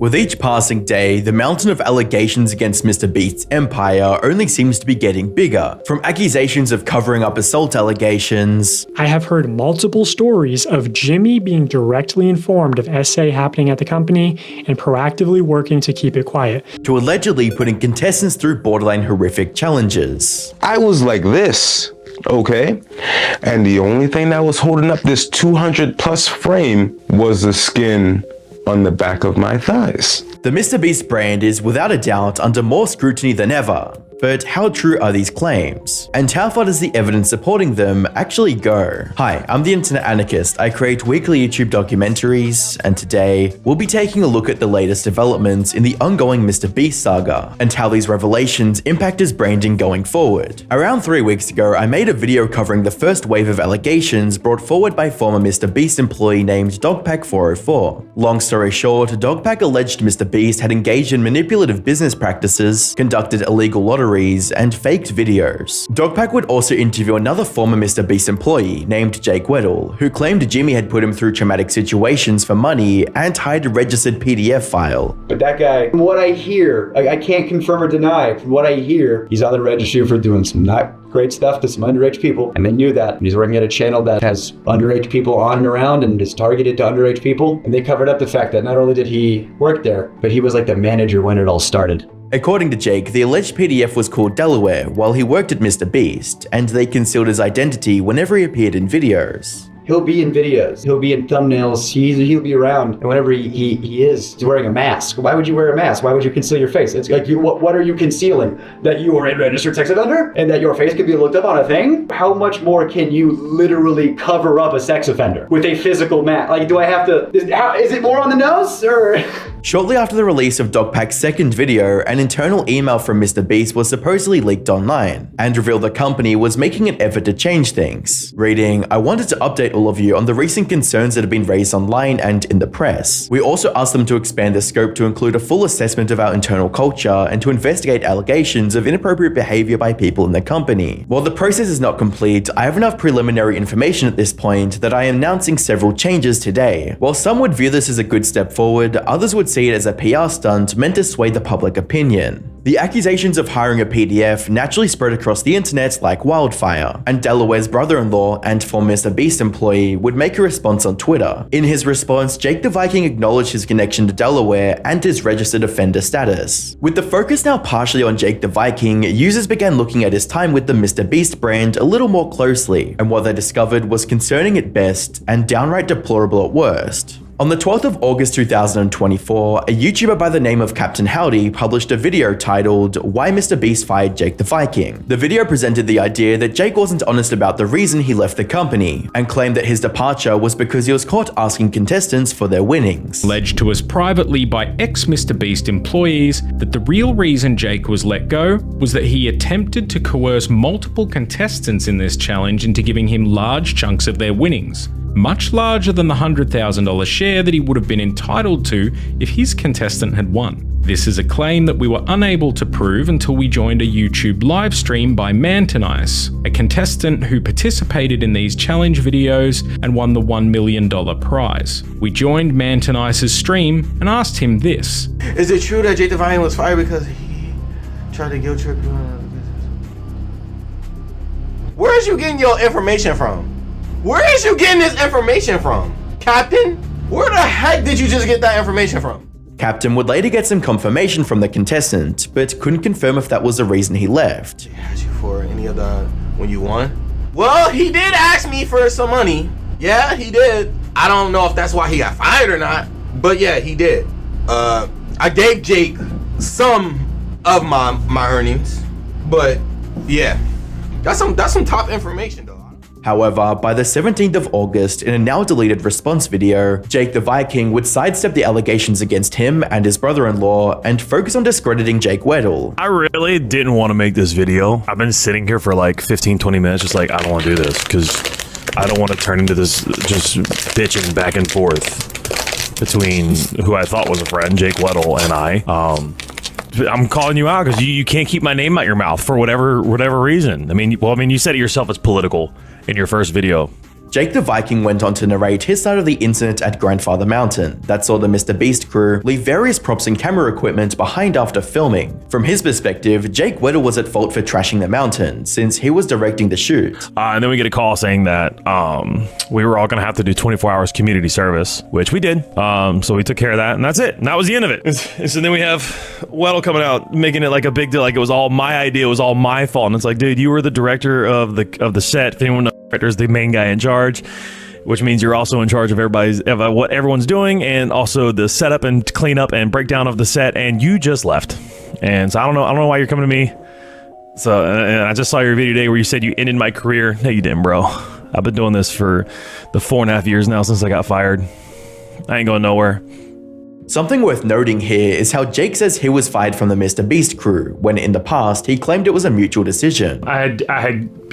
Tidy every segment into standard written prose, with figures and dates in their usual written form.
With each passing day, the mountain of allegations against MrBeast's empire only seems to be getting bigger, from accusations of covering up assault allegations. I have heard multiple stories of Jimmy being directly informed of SA happening at the company and proactively working to keep it quiet, to allegedly putting contestants through borderline horrific challenges. I was like this, okay? And the only thing that was holding up this 200+ frame was the skin on the back of my thighs. The MrBeast brand is without a doubt under more scrutiny than ever. But how true are these claims? And how far does the evidence supporting them actually go? Hi, I'm the Internet Anarchist. I create weekly YouTube documentaries, and today we'll be taking a look at the latest developments in the ongoing MrBeast saga and how these revelations impact his branding going forward. Around 3 weeks ago, I made a video covering the first wave of allegations brought forward by former MrBeast employee named Dogpack404. Long story short, Dogpack alleged MrBeast had engaged in manipulative business practices, conducted illegal lotteries, and faked videos. Dogpack would also interview another former MrBeast employee named Jake Weddle, who claimed Jimmy had put him through traumatic situations for money and hid a registered PDF file. But that guy, from what I hear, I can't confirm or deny, from what I hear, he's on the registry for doing some not great stuff to some underage people, and they knew that. He's working at a channel that has underage people on and around and is targeted to underage people, and they covered up the fact that not only did he work there, but he was like the manager when it all started. According to Jake, the alleged PDF was called Delaware while he worked at MrBeast, and they concealed his identity whenever he appeared in videos. He'll be in videos, he'll be in thumbnails, he'll be around, and whenever he is, he's wearing a mask. Why would you wear a mask? Why would you conceal your face? It's like, what are you concealing? That you are a registered sex offender? And that your face can be looked up on a thing? How much more can you literally cover up a sex offender with a physical mask? Like, do I have to, is it more on the nose, or? Shortly after the release of Dogpack's second video, an internal email from MrBeast was supposedly leaked online and revealed the company was making an effort to change things. Reading, "I wanted to update all of you on the recent concerns that have been raised online and in the press. We also asked them to expand the scope to include a full assessment of our internal culture and to investigate allegations of inappropriate behavior by people in the company. While the process is not complete, I have enough preliminary information at this point that I am announcing several changes today. While some would view this as a good step forward, others would see it as a PR stunt meant to sway the public opinion. The accusations of hiring a PDF naturally spread across the internet like wildfire, and Delaware's brother-in-law and former MrBeast employee would make a response on Twitter. In his response, Jake the Viking acknowledged his connection to Delaware and his registered offender status. With the focus now partially on Jake the Viking, users began looking at his time with the MrBeast brand a little more closely, and what they discovered was concerning at best and downright deplorable at worst. On the 12th of August 2024, a YouTuber by the name of Captain Howdy published a video titled "Why MrBeast Fired Jake the Viking." The video presented the idea that Jake wasn't honest about the reason he left the company, and claimed that his departure was because he was caught asking contestants for their winnings. Alleged to us privately by ex-MrBeast employees that the real reason Jake was let go was that he attempted to coerce multiple contestants in this challenge into giving him large chunks of their winnings, much larger than the $100,000 share that he would have been entitled to if his contestant had won. This is a claim that we were unable to prove until we joined a YouTube live stream by Mantonice, a contestant who participated in these challenge videos and won the $1 million prize. We joined Mantonice's stream and asked him this. Is it true that Jake the Viking was fired because he tried to guilt trip you? Where is you getting your information from? Where is you getting this information from? Captain? Where the heck did you just get that information from? Captain would later get some confirmation from the contestant, but couldn't confirm if that was the reason he left. He asked you for any of the when you won? Well, he did ask me for some money. Yeah, he did. I don't know if that's why he got fired or not, but yeah, he did. I gave Jake some of my earnings, but yeah, that's some top information though. However, by the 17th of August, in a now deleted response video, Jake the Viking would sidestep the allegations against him and his brother-in-law and focus on discrediting Jake Weddle. I really didn't want to make this video. I've been sitting here for like 15-20 minutes just like, I don't want to do this because I don't want to turn into this just bitching back and forth between who I thought was a friend, Jake Weddle, and I. I'm calling you out because you can't keep my name out your mouth for whatever reason. I mean, you said it yourself, it's political in your first video. Jake the Viking went on to narrate his side of the incident at Grandfather Mountain that saw the MrBeast crew leave various props and camera equipment behind after filming. From his perspective, Jake Weddle was at fault for trashing the mountain since he was directing the shoot. And then we get a call saying that we were all going to have to do 24 hours community service, which we did. So we took care of that, and that's it. And that was the end of it. And so then we have Weddle coming out, making it like a big deal, like it was all my idea, it was all my fault. And it's like, dude, you were the director of the set. If anyone knows, the director is the main guy in charge, which means you're also in charge of what everyone's doing, and also the setup and cleanup and breakdown of the set. And you just left, and so I don't know why you're coming to me. So and I just saw your video today where you said you ended my career. No, you didn't, bro. I've been doing this for the 4.5 years now since I got fired. I ain't going nowhere. Something worth noting here is how Jake says he was fired from the MrBeast crew, when in the past he claimed it was a mutual decision. I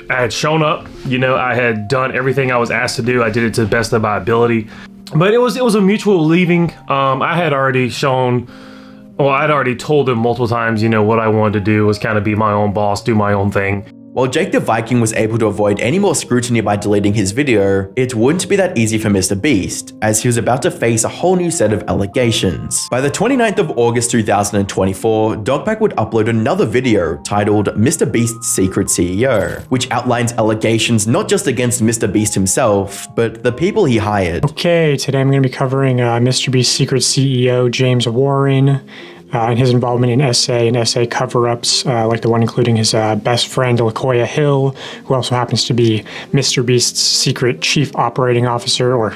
had shown up, I had done everything I was asked to do. I did it to the best of my ability, but it was a mutual leaving. I had already I'd already told him multiple times, what I wanted to do was kind of be my own boss, do my own thing. While Jake the Viking was able to avoid any more scrutiny by deleting his video, it wouldn't be that easy for MrBeast, as he was about to face a whole new set of allegations. By the 29th of August 2024, Dogpack would upload another video titled MrBeast's Secret CEO, which outlines allegations not just against MrBeast himself, but the people he hired. Okay, today I'm going to be covering MrBeast's secret CEO, James Warren, and his involvement in SA and SA cover-ups, like the one including his best friend, LaKoya Hill, who also happens to be MrBeast's secret chief operating officer, or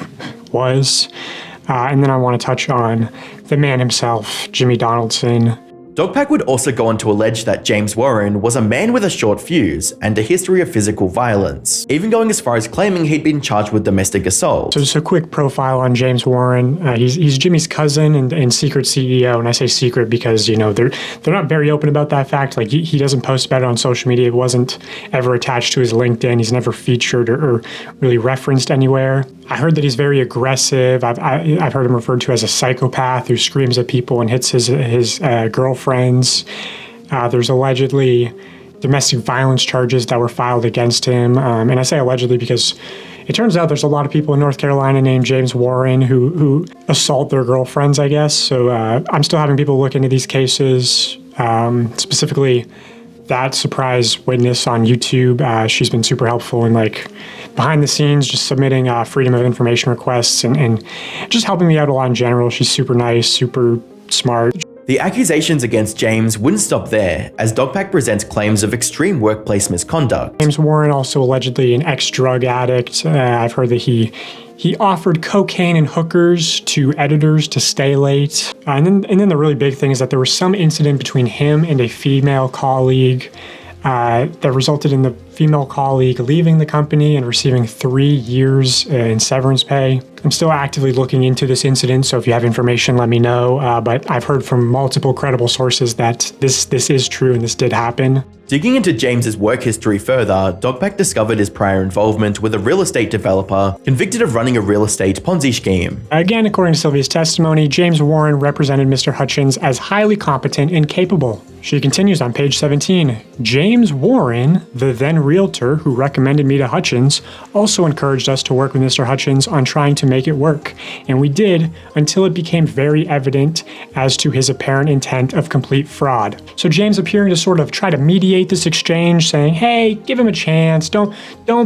was. And then I want to touch on the man himself, Jimmy Donaldson. Dogpack would also go on to allege that James Warren was a man with a short fuse and a history of physical violence, even going as far as claiming he'd been charged with domestic assault. So just a quick profile on James Warren. He's Jimmy's cousin and secret CEO, and I say secret because, they're not very open about that fact. Like, he doesn't post about it on social media. It wasn't ever attached to his LinkedIn. He's never featured or really referenced anywhere. I heard that he's very aggressive. I've heard him referred to as a psychopath who screams at people and hits his girlfriends. There's allegedly domestic violence charges that were filed against him. And I say allegedly because it turns out there's a lot of people in North Carolina named James Warren who assault their girlfriends, I guess. So I'm still having people look into these cases, specifically that surprise witness on YouTube. She's been super helpful in behind the scenes, just submitting freedom of information requests and just helping me out a lot in general. She's super nice, super smart. The accusations against James wouldn't stop there, as Dogpack presents claims of extreme workplace misconduct. James Warren, also allegedly an ex-drug addict. I've heard that he offered cocaine and hookers to editors to stay late. And then the really big thing is that there was some incident between him and a female colleague that resulted in the female colleague leaving the company and receiving 3 years in severance pay. I'm still actively looking into this incident, so if you have information, let me know. But I've heard from multiple credible sources that this is true and this did happen. Digging into James's work history further, Dogpack discovered his prior involvement with a real estate developer convicted of running a real estate Ponzi scheme. Again, according to Sylvia's testimony, James Warren represented Mr. Hutchins as highly competent and capable. She continues on page 17. James Warren, the then realtor who recommended me to Hutchins, also encouraged us to work with Mr. Hutchins on trying to make it work, and we did until it became very evident as to his apparent intent of complete fraud. So James appearing to sort of try to mediate this exchange, saying, hey, give him a chance, don't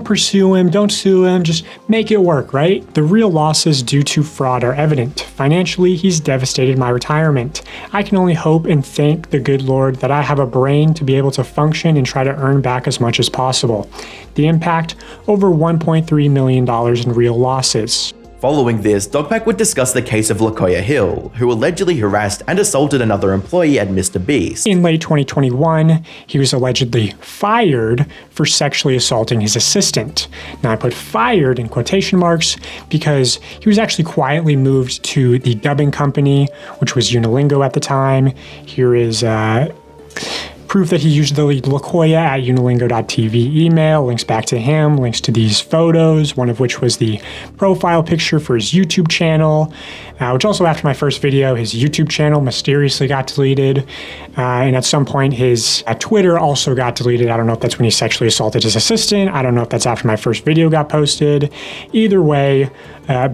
pursue him, don't sue him, just make it work, right? The real losses due to fraud are evident. Financially, he's devastated my retirement. I can only hope and thank the good Lord that I have a brain to be able to function and try to earn back as much as possible. The impact, over $1.3 million in real losses. Following this, Dogpack would discuss the case of LaKoya Hill, who allegedly harassed and assaulted another employee at MrBeast. In late 2021, he was allegedly fired for sexually assaulting his assistant. Now I put fired in quotation marks because he was actually quietly moved to the dubbing company, which was Unilingo at the time. Here is proof that he used the LaKoya at unilingo.tv email, links back to him, links to these photos, one of which was the profile picture for his YouTube channel, which also after my first video, his YouTube channel mysteriously got deleted. And at some point, his Twitter also got deleted. I don't know if that's when he sexually assaulted his assistant. I don't know if that's after my first video got posted. Either way,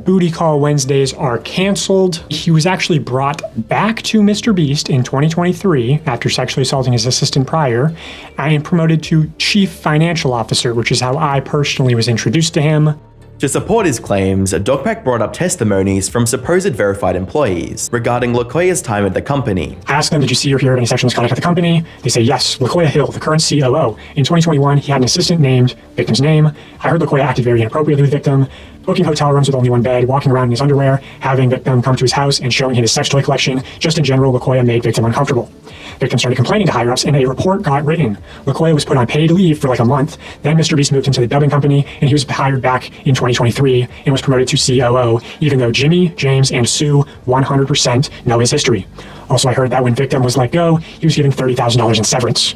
Booty Call Wednesdays are canceled. He was actually brought back to MrBeast in 2023 after sexually assaulting his assistant prior and promoted to Chief Financial Officer, which is how I personally was introduced to him. To support his claims, Dogpack brought up testimonies from supposed verified employees regarding LaKoya's time at the company. I asked them, did you see or hear of any sexual misconduct at the company? They say, yes, LaKoya Hill, the current COO. In 2021, he had an assistant named victim's name. I heard LaKoya acted very inappropriately with victim, booking hotel rooms with only one bed, walking around in his underwear, having victim come to his house and showing him his sex toy collection. Just in general, LaKoya made victim uncomfortable. Victim started complaining to higher-ups and a report got written. LaKoya was put on paid leave for like a month. Then MrBeast moved him to the dubbing company and he was hired back in 2023 and was promoted to COO, even though Jimmy, James, and Sue 100% know his history. Also, I heard that when victim was let go, he was given $30,000 in severance.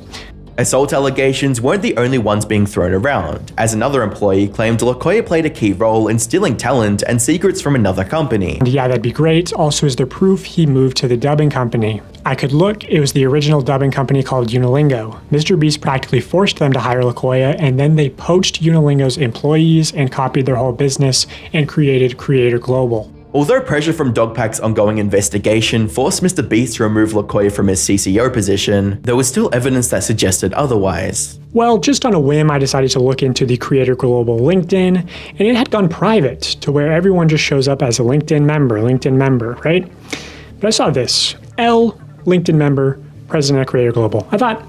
Assault allegations weren't the only ones being thrown around, as another employee claimed LaKoya played a key role in stealing talent and secrets from another company. And yeah, that'd be great. Also, is there proof he moved to the dubbing company? I could look. It was the original dubbing company called Unilingo. MrBeast practically forced them to hire LaKoya, and then they poached Unilingo's employees and copied their whole business and created Creator Global. Although pressure from Dogpack's ongoing investigation forced MrBeast to remove LaKoya from his CCO position, there was still evidence that suggested otherwise. Well, just on a whim, I decided to look into the Creator Global LinkedIn, and it had gone private to where everyone just shows up as a LinkedIn member, right? But I saw this, L, LinkedIn member, president of Creator Global. I thought,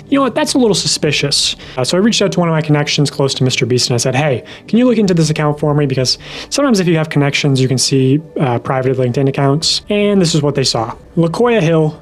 you know what, that's a little suspicious. So I reached out to one of my connections close to MrBeast and I said, hey, can you look into this account for me? Because sometimes if you have connections, you can see private LinkedIn accounts. And this is what they saw. LaKoya Hill,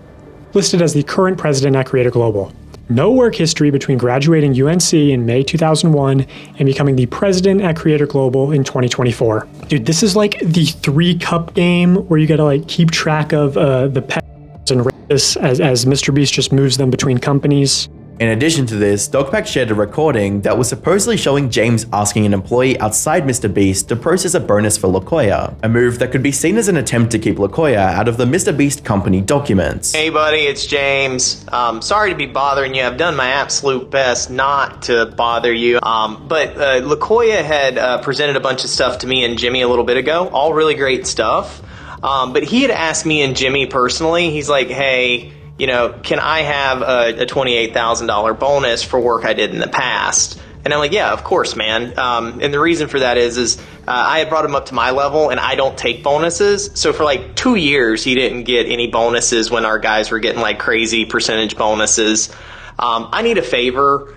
listed as the current president at Creator Global. No work history between graduating UNC in May 2001 and becoming the president at Creator Global in 2024. Dude, this is like the 3-cup game where you gotta like keep track of the pets and racists as MrBeast just moves them between companies. In addition to this, Dogpack shared a recording that was supposedly showing James asking an employee outside MrBeast to process a bonus for LaKoya, a move that could be seen as an attempt to keep LaKoya out of the MrBeast company documents. Hey buddy, it's James. Sorry to be bothering you. I've done my absolute best not to bother you. But LaKoya had presented a bunch of stuff to me and Jimmy a little bit ago, all really great stuff. But he had asked me and Jimmy personally, he's like, hey, you know, can I have a $28,000 bonus for work I did in the past? And I'm like, yeah, of course, man. And the reason for that is I had brought him up to my level and I don't take bonuses. So for like 2 years, he didn't get any bonuses when our guys were getting like crazy percentage bonuses. I need a favor.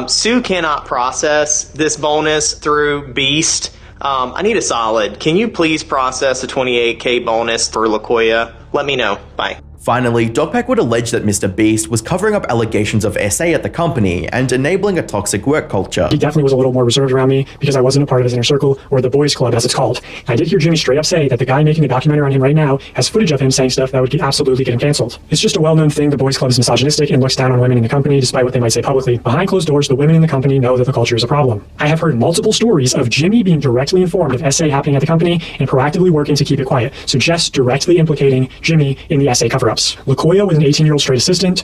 Sue cannot process this bonus through Beast. I need a solid. Can you please process a $28K bonus for LaKoya? Let me know. Bye. Finally, Dogpack would allege that MrBeast was covering up allegations of SA at the company and enabling a toxic work culture. He definitely was a little more reserved around me because I wasn't a part of his inner circle, or the boys club as it's called. And I did hear Jimmy straight up say that the guy making a documentary on him right now has footage of him saying stuff that would absolutely get him canceled. It's just a well-known thing. The boys club is misogynistic and looks down on women in the company despite what they might say publicly. Behind closed doors, the women in the company know that the culture is a problem. I have heard multiple stories of Jimmy being directly informed of SA happening at the company and proactively working to keep it quiet. So Jess directly implicating Jimmy in the SA cover-ups. LaKoya was an 18-year-old straight assistant,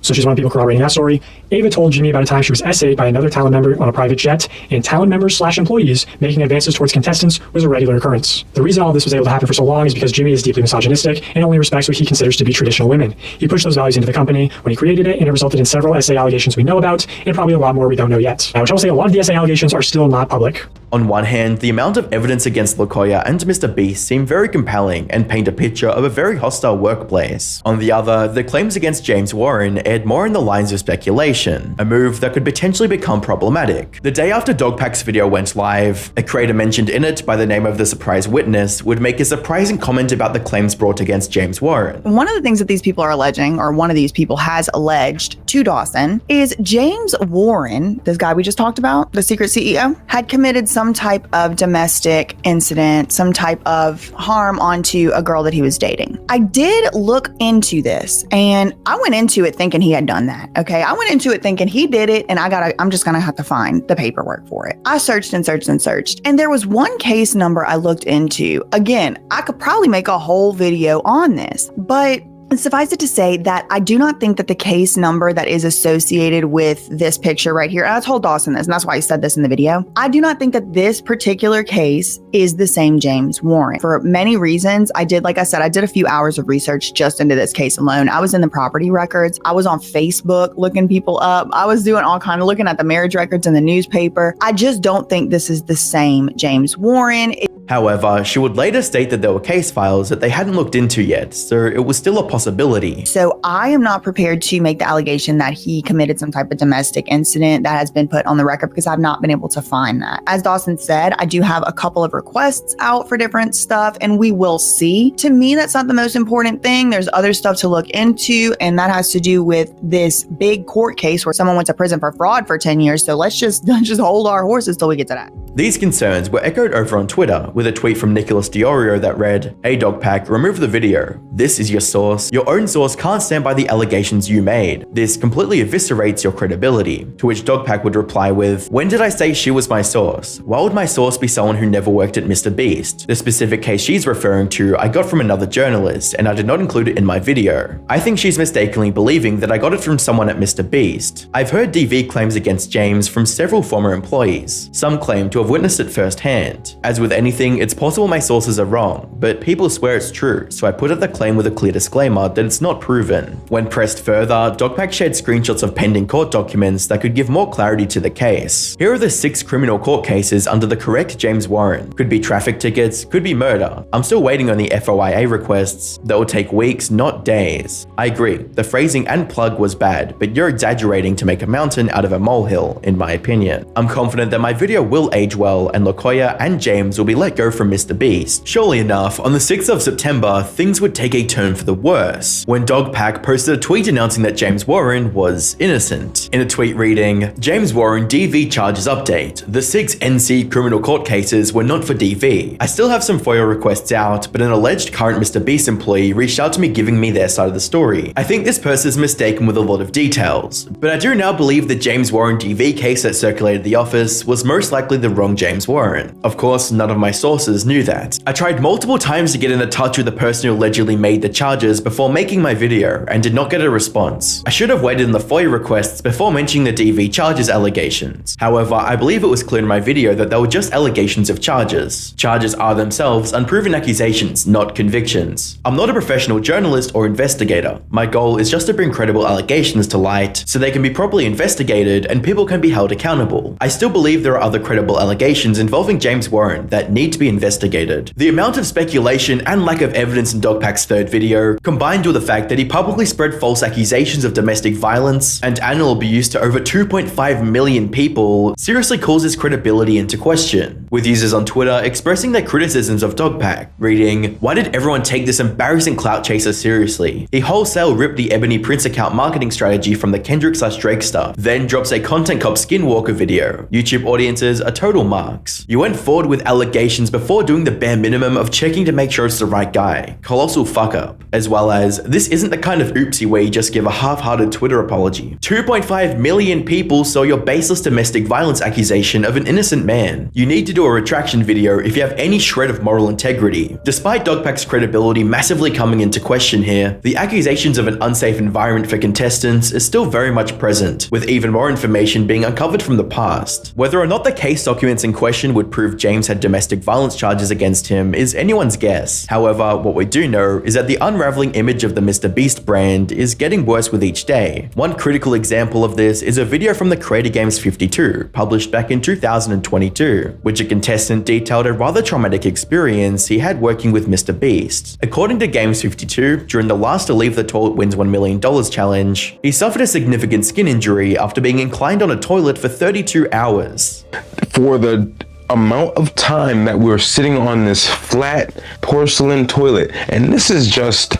so she's one of the people corroborating that story. Ava told Jimmy about a time she was essayed by another talent member on a private jet, and talent members / employees making advances towards contestants was a regular occurrence. The reason all this was able to happen for so long is because Jimmy is deeply misogynistic and only respects what he considers to be traditional women. He pushed those values into the company when he created it, and it resulted in several SA allegations we know about, and probably a lot more we don't know yet. Which I will say a lot of the SA allegations are still not public. On one hand, the amount of evidence against LaKoya and MrBeast seem very compelling and paint a picture of a very hostile workplace. On the other, the claims against James Warren aired more in the lines of speculation, a move that could potentially become problematic. The day after Dogpack's video went live, a creator mentioned in it by the name of the surprise witness would make a surprising comment about the claims brought against James Warren. One of the things that these people are alleging, or one of these people has alleged to Dawson, is James Warren, this guy we just talked about, the secret CEO, had committed some type of domestic incident, some type of harm onto a girl that he was dating. I did look into this, and I went into it thinking he had done that. Okay. I went into it thinking he did it and I'm just going to have to find the paperwork for it. I searched and searched and searched. And there was one case number I looked into. Again, I could probably make a whole video on this, but suffice it to say that I do not think that the case number that is associated with this picture right here, and I told Dawson this, and that's why I said this in the video, I do not think that this particular case is the same James Warren. For many reasons, like I said, I did a few hours of research just into this case alone. I was in the property records. I was on Facebook looking people up. I was doing all kind of looking at the marriage records in the newspaper. I just don't think this is the same James Warren. However, she would later state that there were case files that they hadn't looked into yet, so it was still a possibility. So I am not prepared to make the allegation that he committed some type of domestic incident that has been put on the record because I've not been able to find that. As Dawson said, I do have a couple of requests out for different stuff and we will see. To me, that's not the most important thing. There's other stuff to look into, and that has to do with this big court case where someone went to prison for fraud for 10 years. So let's just hold our horses till we get to that. These concerns were echoed over on Twitter with a tweet from Nicholas Diorio that read, "Hey Dogpack, remove the video. This is your source. Your own source can't stand by the allegations you made. This completely eviscerates your credibility." To which Dogpack would reply with, "When did I say she was my source? Why would my source be someone who never worked at MrBeast? The specific case she's referring to I got from another journalist and I did not include it in my video. I think she's mistakenly believing that I got it from someone at MrBeast. I've heard DV claims against James from several former employees. Some claim to have witnessed it firsthand. As with anything, it's possible my sources are wrong, but people swear it's true, so I put out the claim with a clear disclaimer that it's not proven." When pressed further, Dogpack shared screenshots of pending court documents that could give more clarity to the case. Here are the 6 criminal court cases under the correct James Warren. Could be traffic tickets, could be murder. I'm still waiting on the FOIA requests. That will take weeks, not days. I agree, the phrasing and plug was bad, but you're exaggerating to make a mountain out of a molehill, in my opinion. I'm confident that my video will age well and LaKoya and James will be let go from MrBeast. Surely enough, on the 6th of September, things would take a turn for the worse when Dogpack posted a tweet announcing that James Warren was innocent. In a tweet reading, "James Warren DV charges update. The 6 NC criminal court cases were not for DV. I still have some FOIA requests out, but an alleged current MrBeast employee reached out to me giving me their side of the story. I think this person is mistaken with a lot of details, but I do now believe the James Warren DV case that circulated the office was most likely the wrong James Warren. Of course, none of my sources knew that. I tried multiple times to get in touch with the person who allegedly made the charges before making my video and did not get a response. I should have waited in the FOIA requests before mentioning the DV charges allegations. However, I believe it was clear in my video that they were just allegations of charges. Charges are themselves unproven accusations, not convictions. I'm not a professional journalist or investigator. My goal is just to bring credible allegations to light so they can be properly investigated and people can be held accountable. I still believe there are other credible allegations involving James Warren that need to be investigated. The amount of speculation and lack of evidence in Dogpack's 3rd video, combined with the fact that he publicly spread false accusations of domestic violence and animal abuse to over 2.5 million people, seriously calls his credibility into question, with users on Twitter expressing their criticisms of Dogpack, reading, "Why did everyone take this embarrassing clout chaser seriously? He wholesale ripped the Ebony Prince account marketing strategy from the Kendrick/Drake stuff, then drops a Content Cop Skinwalker video. YouTube audiences are total marks. You went forward with allegations before doing the bare minimum of checking to make sure it's the right guy. Colossal fuck up." As well as, "This isn't the kind of oopsie where you just give a half-hearted Twitter apology. 2.5 million people saw your baseless domestic violence accusation of an innocent man. You need to do a retraction video if you have any shred of moral integrity." Despite Dogpack's credibility massively coming into question here, the accusations of an unsafe environment for contestants is still very much present, with even more information being uncovered from the past. Whether or not the case documents in question would prove James had domestic violence charges against him is anyone's guess. However, what we do know is that the unraveling image of the MrBeast brand is getting worse with each day. One critical example of this is a video from the Creator Games 52, published back in 2022, which a contestant detailed a rather traumatic experience he had working with MrBeast. According to Games 52, during the last to leave the toilet wins $1 million challenge, he suffered a significant skin injury after being inclined on a toilet for 32 hours. For the amount of time that we're sitting on this flat porcelain toilet, and this is just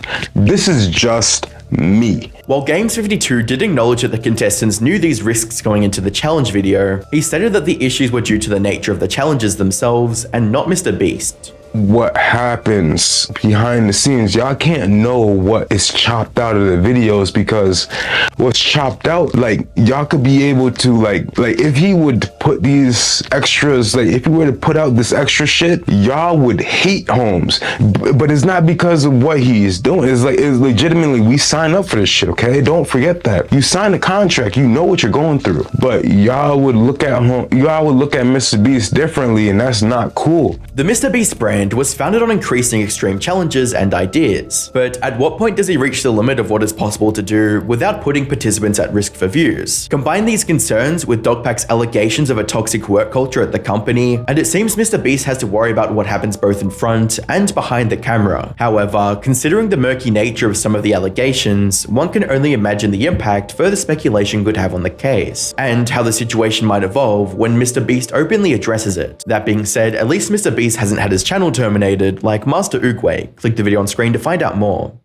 me. While Games 52 did acknowledge that the contestants knew these risks going into the challenge video, he stated that the issues were due to the nature of the challenges themselves and not MrBeast. what happens behind the scenes. Y'all can't know what is chopped out of the videos, because what's chopped out, like, y'all could be able to like if he would put these extras, like if he were to put out this extra shit, y'all would hate Holmes. But it's not because of what he's doing. It's legitimately, we sign up for this shit, okay? Don't forget that. You sign a contract, you know what you're going through. But y'all would look at MrBeast differently, and that's not cool. The MrBeast brand was founded on increasing extreme challenges and ideas. But at what point does he reach the limit of what is possible to do without putting participants at risk for views? Combine these concerns with Dogpack's allegations of a toxic work culture at the company, and it seems MrBeast has to worry about what happens both in front and behind the camera. However, considering the murky nature of some of the allegations, one can only imagine the impact further speculation could have on the case, and how the situation might evolve when MrBeast openly addresses it. That being said, at least MrBeast hasn't had his channel terminated like Master Oogway. Click the video on screen to find out more.